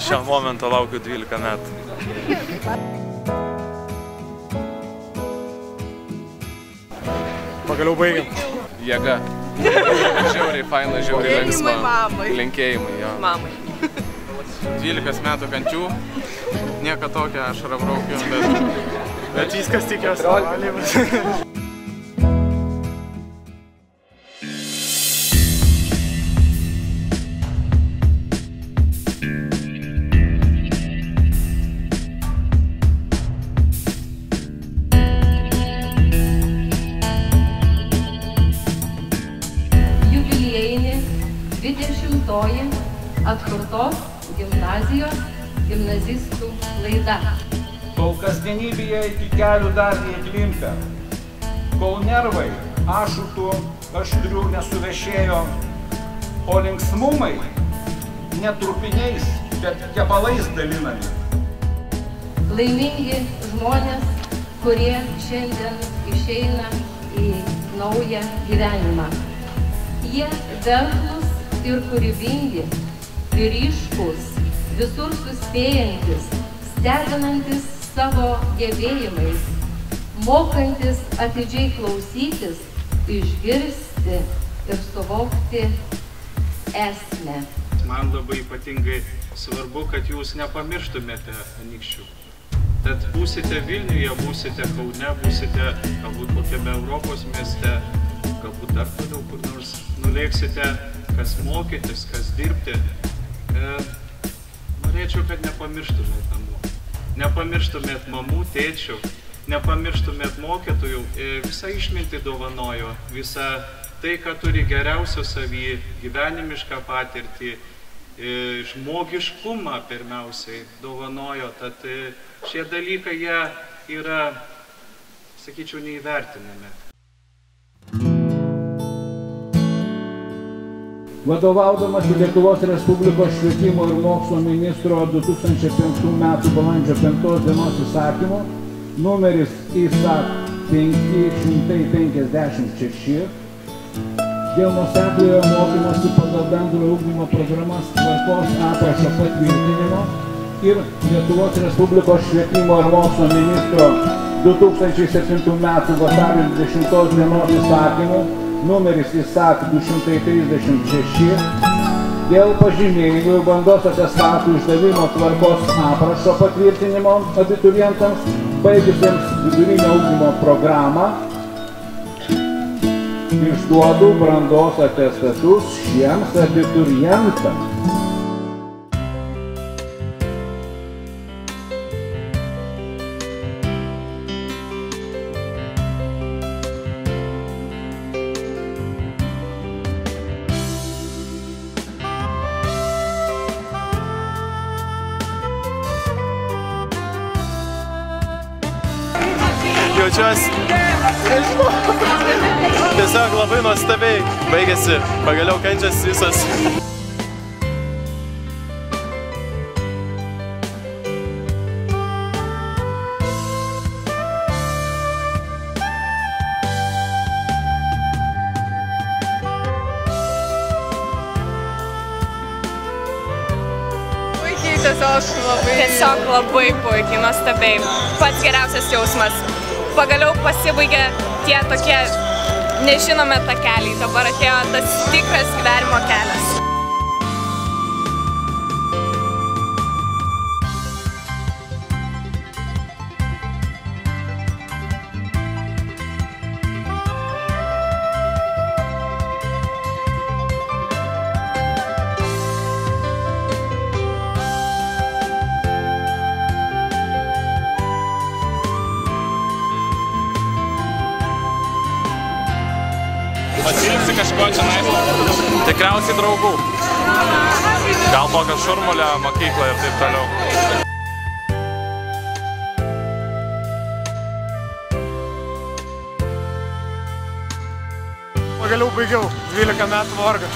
Šio momento laukiu 12 metų. Pagaliau baigiam. Jėga. Žiauriai faina, žiauriai linksma. Linkėjimai mamai. Linkėjimai, jo. Mamai. 12 metų kančių. Nieko tokio, aš rabraukiu, Bet viskas tikiuosi. Jubiliejinė 20-oji atkurtos gimnazijos gimnazistų laida. Kol kasdienybėje iki kelių dar neįklimpę, kol nervai ašutų aštrių nesuvešėjo, o linksmumai ne trupiniais, bet kepalais dalinami. Laimingi žmonės, kurie šiandien išeina į naują gyvenimą. Jie verslūs ir kūrybingi, ryškūs, visur suspėjantis, stebinantis savo gebėjimais, mokantis atidžiai klausytis, išgirsti ir suvokti esmę. Man labai ypatingai svarbu, kad jūs nepamirštumėte anykščių. Tad būsite Vilniuje, būsite Kaune, būsite galbūt kokiame Europos mieste, galbūt dar toliau kur nors nulėksite, kas mokytis, kas dirbti. Norėčiau, kad nepamirštumėt namų. Nepamirštumėt mamų, tėčių, nepamirštumėt mokytojų. Visą išmintį dovanojo, visą tai, ką turi geriausio savy, gyvenimišką patirtį, žmogiškumą pirmiausiai dovanojo. Tad šie dalykai jie yra, sakyčiau, neįvertinami. Vadovaudamas Lietuvos Respublikos švietimo ir mokslo ministro 2005 m. balandžio 5 dienos įsakymu numeris ISAK 556 dėl nuosekliojo mokymosi pagal bendrojo ugdymo programas tvarkos aprašo patvirtinimo ir Lietuvos Respublikos švietimo ir mokslo ministro 2007 m. vasario 20 dienos įsakymu numeris ISAK 236 dėl pažymėjimų ir bandos atestatų išdavimo tvarkos aprašo patvirtinimo abiturientams baigusiems vidurinio ugdymo programą išduodu brandos atestatus šiems abiturientams. Jaučiuosi tiesiog labai nuostabiai baigėsi, pagaliau kančias visas. Tiesiog labai puikiai, nuostabiai. Pats geriausias jausmas. Pagaliau pasibaigė tie tokie nežinomi takeliai. Dabar atėjo tas tikras gyvenimo kelias. Pasilgsi kažko čia nais? Tikriausiai draugų. Gal tokio šurmulio mokyklą ir taip toliau. Pagaliau baigiau 12 metų vargą.